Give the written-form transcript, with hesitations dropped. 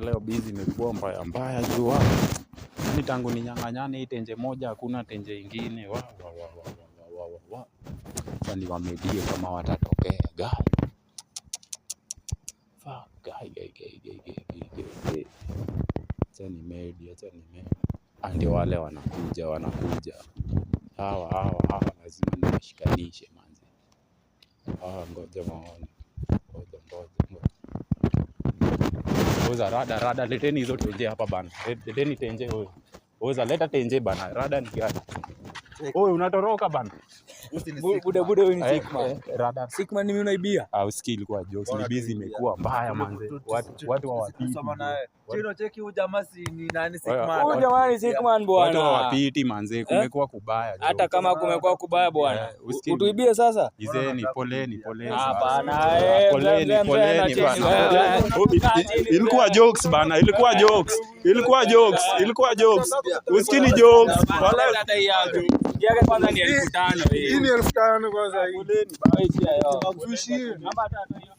Leo busy imekuwa mbaya juu ni tangu ninyang'anyane hii tenje moja hakuna tenje ingine Sasa wamedie kama watatokea guy. Acha ni medi ndio wale wanakuja hawa lazima niwashikanishe manzi. Ngoja maone Oza rada leteni hizo tenje hapa bana. Leteni tenje wewe. Oza leta tenje bana. Rada ni gani? Wewe unatoroka bana. Bude wewe ni Sigma. Rada. Sigma ni mimi unaibia. Au skill kwa jokes ni busy imekuwa mbaya manze. Watu hawapiti. Chino cheki huyu jamaa ni nani Sigma? Huyu jamaa ni Sigma bwana. Watu hawapiti manze. Kumekuwa kubaya. Hata kama kumekuwa kubaya bwana. Utuibie sasa? Izeni poleni. Hapana Poleni bana. Ilikuwa jokes bana. Ilikuwa jokes. Usikini jokes. Wala hata hiyo. Yake kwanza ni 1500 hii. Hii ni 1500 kwanza hii. Poleni. Nakufushie. Namba 3 hiyo.